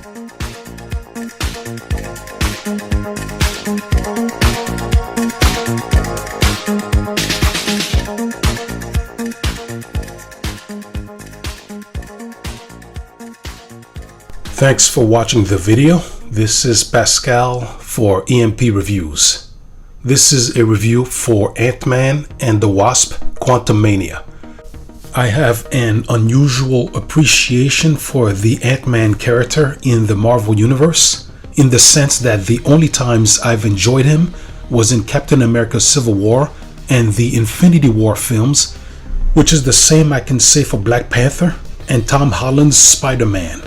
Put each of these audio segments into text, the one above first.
Thanks for watching the video. This is Pascal for EMP Reviews. This is a review for Ant-Man and the Wasp: Quantumania. I have an unusual appreciation for the Ant-Man character in the Marvel Universe, in the sense that the only times I've enjoyed him was in Captain America: Civil War and the Infinity War films, which is the same I can say for Black Panther and Tom Holland's Spider-Man.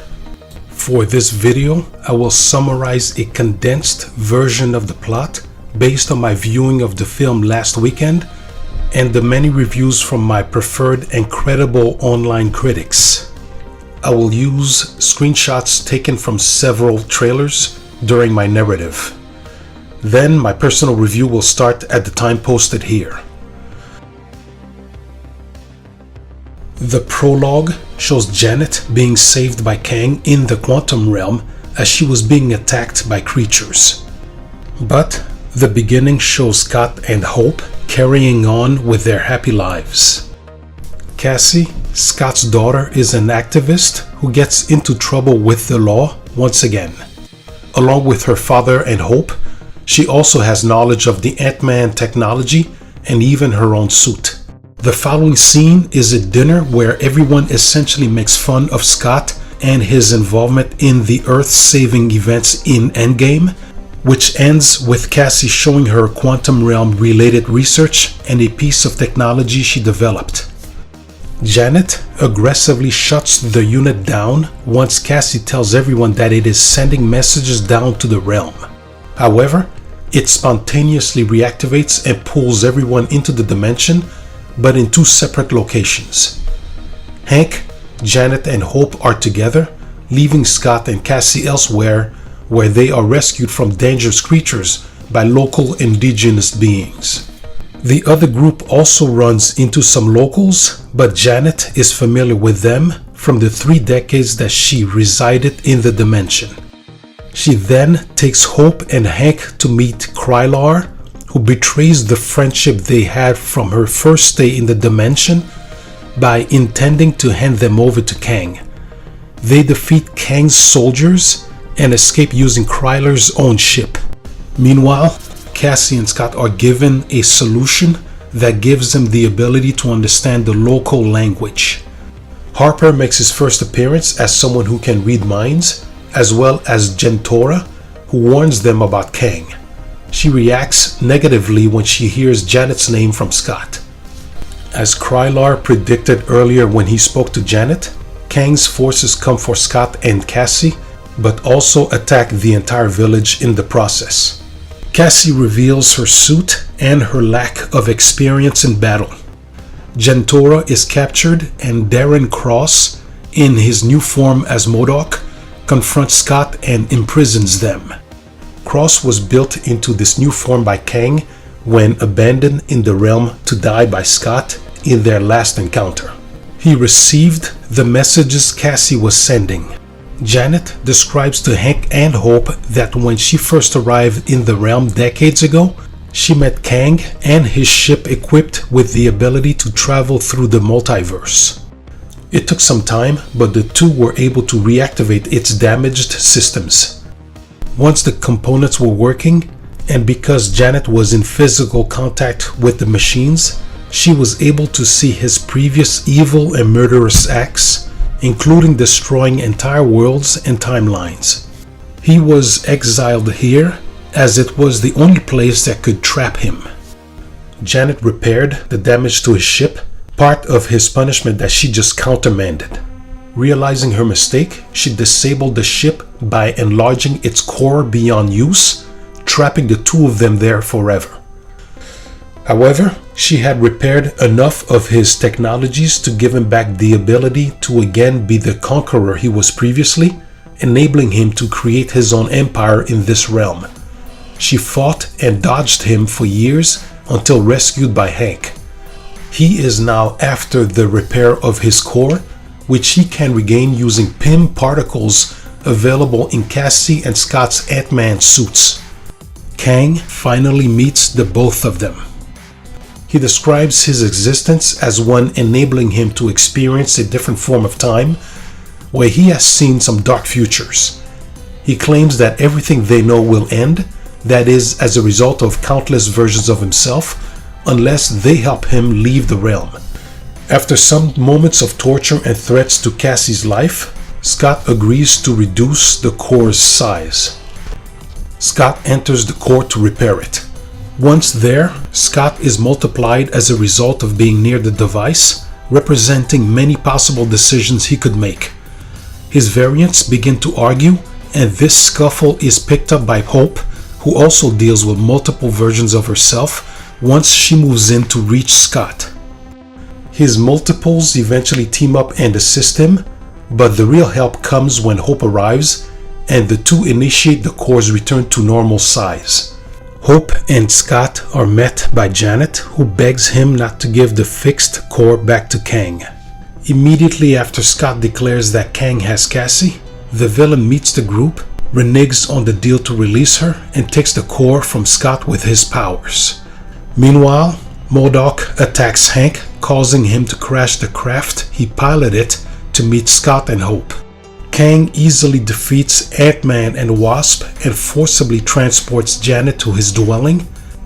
For this video, I will summarize a condensed version of the plot based on my viewing of the film last weekend and the many reviews from my preferred and credible online critics. I will use screenshots taken from several trailers during my narrative. Then my personal review will start at the time posted here. The prologue shows Janet being saved by Kang in the quantum realm as she was being attacked by creatures. But the beginning shows Scott and Hope carrying on with their happy lives. Cassie, Scott's daughter, is an activist who gets into trouble with the law once again. Along with her father and Hope, she also has knowledge of the Ant-Man technology and even her own suit. The following scene is a dinner where everyone essentially makes fun of Scott and his involvement in the Earth-saving events in Endgame, which ends with Cassie showing her quantum realm-related research and a piece of technology she developed. Janet aggressively shuts the unit down once Cassie tells everyone that it is sending messages down to the realm. However, it spontaneously reactivates and pulls everyone into the dimension, but in two separate locations. Hank, Janet, and Hope are together, leaving Scott and Cassie elsewhere, where they are rescued from dangerous creatures by local indigenous beings. The other group also runs into some locals, but Janet is familiar with them from the 3 decades that she resided in the dimension. She then takes Hope and Hank to meet Krylar, who betrays the friendship they had from her first stay in the dimension by intending to hand them over to Kang. They defeat Kang's soldiers and escape using Krylar's own ship. Meanwhile, Cassie and Scott are given a solution that gives them the ability to understand the local language. Harper makes his first appearance as someone who can read minds, as well as Jentora, who warns them about Kang. She reacts negatively when she hears Janet's name from Scott. As Krylar predicted earlier when he spoke to Janet, Kang's forces come for Scott and Cassie, but also attack the entire village in the process. Cassie reveals her suit and her lack of experience in battle. Jentora is captured, and Darren Cross, in his new form as MODOK, confronts Scott and imprisons them. Cross was built into this new form by Kang when abandoned in the realm to die by Scott in their last encounter. He received the messages Cassie was sending. Janet describes to Hank and Hope that when she first arrived in the realm decades ago, she met Kang and his ship equipped with the ability to travel through the multiverse. It took some time, but the two were able to reactivate its damaged systems. Once the components were working, and because Janet was in physical contact with the machines, she was able to see his previous evil and murderous acts, including destroying entire worlds and timelines. He was exiled here, as it was the only place that could trap him. Janet repaired the damage to his ship, part of his punishment that she just countermanded. Realizing her mistake, she disabled the ship by enlarging its core beyond use, trapping the two of them there forever. However, she had repaired enough of his technologies to give him back the ability to again be the conqueror he was previously, enabling him to create his own empire in this realm. She fought and dodged him for years until rescued by Hank. He is now after the repair of his core, which he can regain using PIM particles available in Cassie and Scott's Ant-Man suits. Kang finally meets the both of them. He describes his existence as one enabling him to experience a different form of time, where he has seen some dark futures. He claims that everything they know will end, that is, as a result of countless versions of himself, unless they help him leave the realm. After some moments of torture and threats to Cassie's life, Scott agrees to reduce the core's size. Scott enters the core to repair it. Once there, Scott is multiplied as a result of being near the device, representing many possible decisions he could make. His variants begin to argue, and this scuffle is picked up by Hope, who also deals with multiple versions of herself once she moves in to reach Scott. His multiples eventually team up and assist him, but the real help comes when Hope arrives, and the two initiate the core's return to normal size. Hope and Scott are met by Janet, who begs him not to give the fixed core back to Kang. Immediately after Scott declares that Kang has Cassie, the villain meets the group, reneges on the deal to release her, and takes the core from Scott with his powers. Meanwhile, MODOK attacks Hank, causing him to crash the craft he piloted to meet Scott and Hope. Kang easily defeats Ant-Man and Wasp and forcibly transports Janet to his dwelling,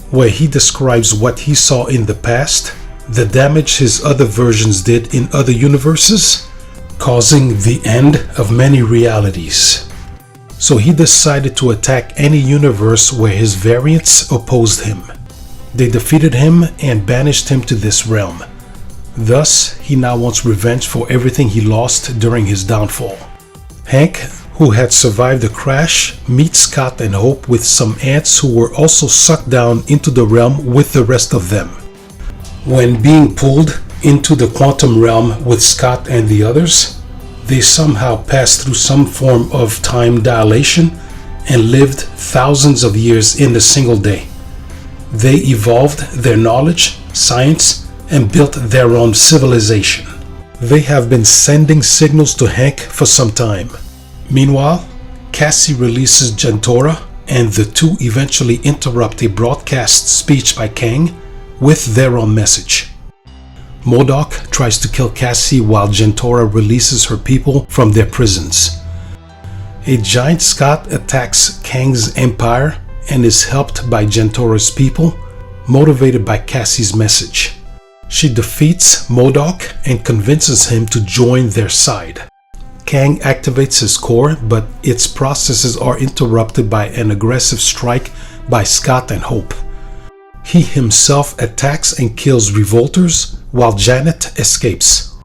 where he describes what he saw in the past, the damage his other versions did in other universes, causing the end of many realities. So he decided to attack any universe where his variants opposed him. They defeated him and banished him to this realm. Thus, he now wants revenge for everything he lost during his downfall. Hank, who had survived the crash, meets Scott and Hope with some ants who were also sucked down into the realm with the rest of them. When being pulled into the quantum realm with Scott and the others, they somehow passed through some form of time dilation and lived thousands of years in a single day. They evolved their knowledge, science, and built their own civilization. They have been sending signals to Hank for some time. Meanwhile, Cassie releases Jentora, and the two eventually interrupt a broadcast speech by Kang with their own message. MODOK tries to kill Cassie while Jentora releases her people from their prisons. A giant Scott attacks Kang's empire and is helped by Jentora's people, motivated by Cassie's message. She defeats MODOK and convinces him to join their side. Kang activates his core, but its processes are interrupted by an aggressive strike by Scott and Hope. He himself attacks and kills revolters, while Janet escapes.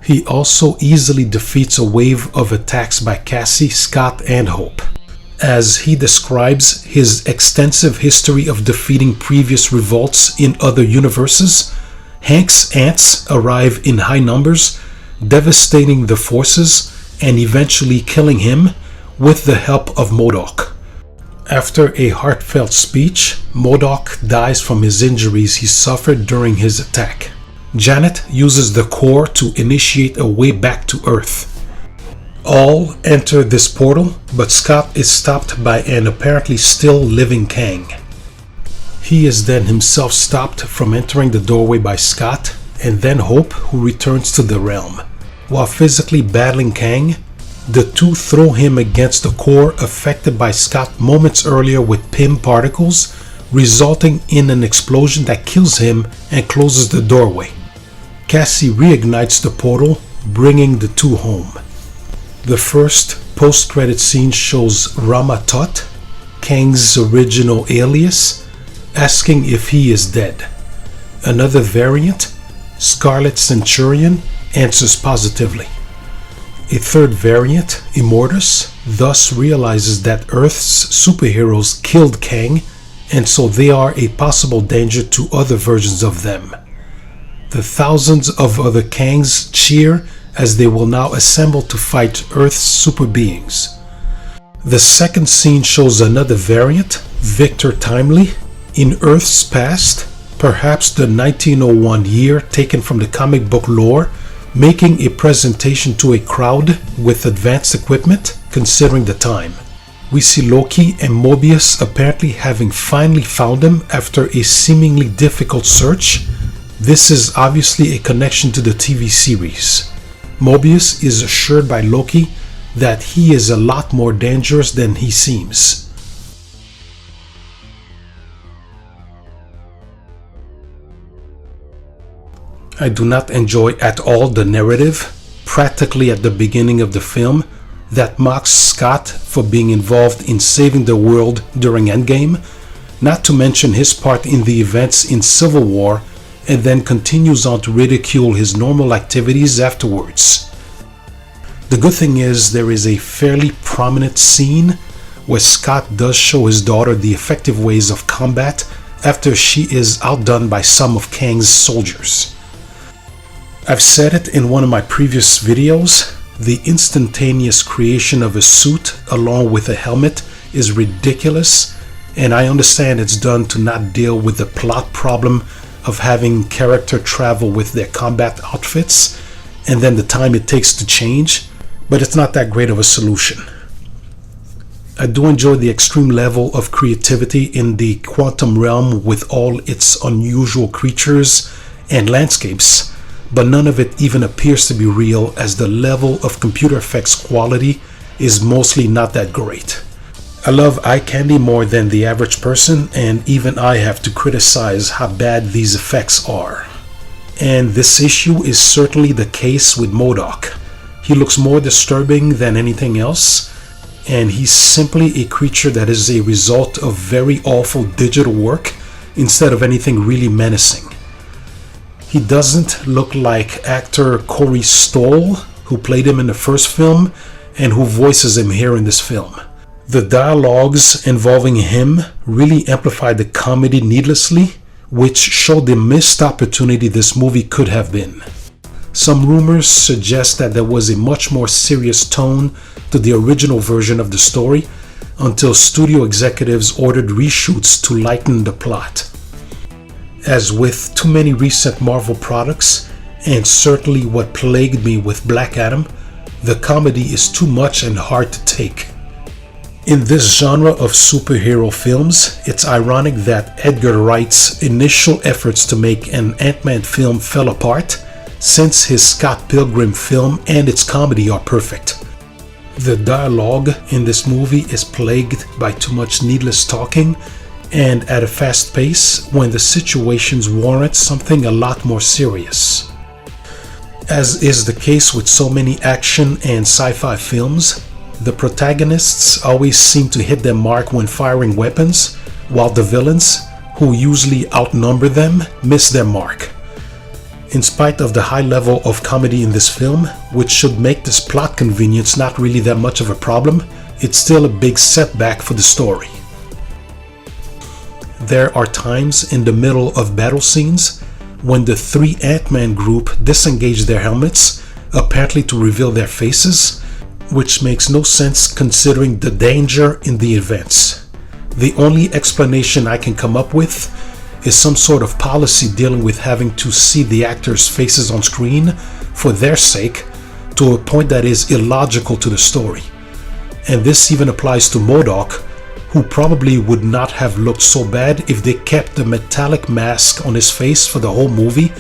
He also easily defeats a wave of attacks by Cassie, Scott, and Hope. As he describes his extensive history of defeating previous revolts in other universes, Hank's ants arrive in high numbers, devastating the forces and eventually killing him with the help of MODOK. After a heartfelt speech, MODOK dies from his injuries he suffered during his attack. Janet uses the core to initiate a way back to Earth. All enter this portal, but Scott is stopped by an apparently still living Kang. He is then himself stopped from entering the doorway by Scott and then Hope, who returns to the realm. While physically battling Kang, the two throw him against the core affected by Scott moments earlier with PIM particles, resulting in an explosion that kills him and closes the doorway. Cassie reignites the portal, bringing the two home. The first post-credit scene shows Rama Tut, Kang's original alias, asking if he is dead. Another variant, Scarlet Centurion, answers positively. A third variant, Immortus, thus realizes that Earth's superheroes killed Kang, and so they are a possible danger to other versions of them. The thousands of other Kangs cheer as they will now assemble to fight Earth's super beings. The second scene shows another variant, Victor Timely, in Earth's past, perhaps the 1901 year taken from the comic book lore, making a presentation to a crowd with advanced equipment considering the time. We see Loki and Mobius apparently having finally found him after a seemingly difficult search. This is obviously a connection to the TV series. Mobius is assured by Loki that he is a lot more dangerous than he seems. I do not enjoy at all the narrative, practically at the beginning of the film, that mocks Scott for being involved in saving the world during Endgame, not to mention his part in the events in Civil War, and then continues on to ridicule his normal activities afterwards. The good thing is there is a fairly prominent scene where Scott does show his daughter the effective ways of combat after she is outdone by some of Kang's soldiers. I've said it in one of my previous videos, the instantaneous creation of a suit along with a helmet is ridiculous, and I understand it's done to not deal with the plot problem of having character travel with their combat outfits and then the time it takes to change, but it's not that great of a solution. I do enjoy the extreme level of creativity in the quantum realm with all its unusual creatures and landscapes, but none of it even appears to be real, as the level of computer effects quality is mostly not that great. I love eye candy more than the average person, and even I have to criticize how bad these effects are. And this issue is certainly the case with MODOK. He looks more disturbing than anything else, and he's simply a creature that is a result of very awful digital work instead of anything really menacing. He doesn't look like actor Corey Stoll, who played him in the first film and who voices him here in this film. The dialogues involving him really amplified the comedy needlessly, which showed the missed opportunity this movie could have been. Some rumors suggest that there was a much more serious tone to the original version of the story until studio executives ordered reshoots to lighten the plot. As with too many recent Marvel products, and certainly what plagued me with Black Adam, the comedy is too much and hard to take. In this genre of superhero films, it's ironic that Edgar Wright's initial efforts to make an Ant-Man film fell apart, since his Scott Pilgrim film and its comedy are perfect. The dialogue in this movie is plagued by too much needless talking, and at a fast pace when the situations warrant something a lot more serious. As is the case with so many action and sci-fi films, the protagonists always seem to hit their mark when firing weapons, while the villains, who usually outnumber them, miss their mark. In spite of the high level of comedy in this film, which should make this plot convenience not really that much of a problem, it's still a big setback for the story. There are times in the middle of battle scenes when the three Ant-Man group disengage their helmets, apparently to reveal their faces, which makes no sense considering the danger in the events. The only explanation I can come up with is some sort of policy dealing with having to see the actors' faces on screen for their sake, to a point that is illogical to the story. And this even applies to MODOK, who probably would not have looked so bad if they kept the metallic mask on his face for the whole movie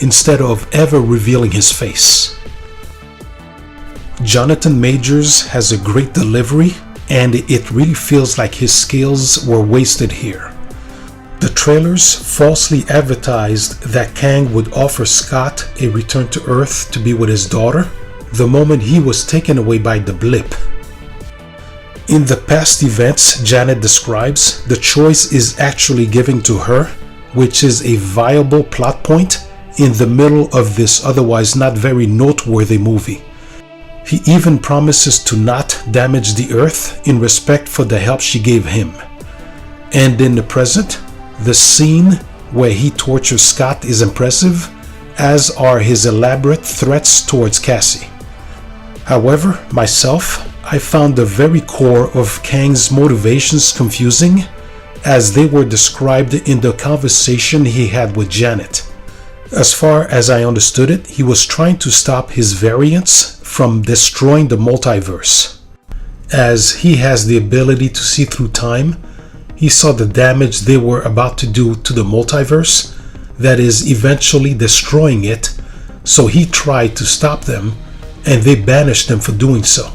instead of ever revealing his face. Jonathan Majors has a great delivery, and it really feels like his skills were wasted here. The trailers falsely advertised that Kang would offer Scott a return to Earth to be with his daughter the moment he was taken away by the blip. In the past events Janet describes, the choice is actually given to her, which is a viable plot point in the middle of this otherwise not very noteworthy movie. He even promises to not damage the Earth in respect for the help she gave him. And in the present, the scene where he tortures Scott is impressive, as are his elaborate threats towards Cassie. However, myself, I found the very core of Kang's motivations confusing, as they were described in the conversation he had with Janet. As far as I understood it, he was trying to stop his variants from destroying the multiverse. As he has the ability to see through time, he saw the damage they were about to do to the multiverse, that is eventually destroying it, so he tried to stop them, and they banished them for doing so.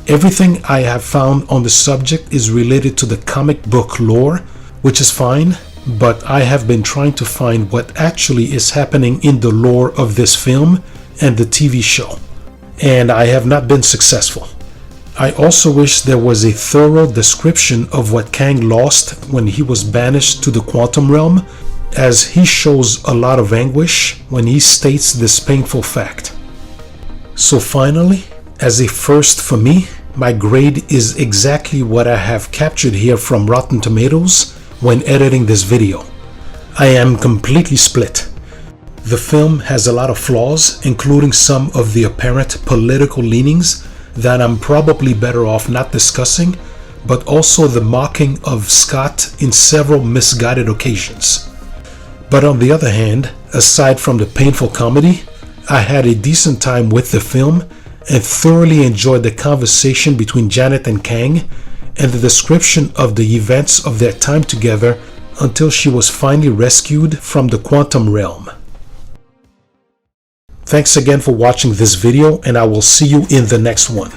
Everything I have found on the subject is related to the comic book lore, which is fine, but I have been trying to find what actually is happening in the lore of this film and the TV show, and I have not been successful. I also wish there was a thorough description of what Kang lost when he was banished to the quantum realm, as he shows a lot of anguish when he states this painful fact. So finally, as a first for me, my grade is exactly what I have captured here from Rotten Tomatoes when editing this video. I am completely split. The film has a lot of flaws, including some of the apparent political leanings that I'm probably better off not discussing, but also the mocking of Scott in several misguided occasions. But on the other hand, aside from the painful comedy, I had a decent time with the film and thoroughly enjoyed the conversation between Janet and Kang and the description of the events of their time together until she was finally rescued from the quantum realm. Thanks again for watching this video, and I will see you in the next one.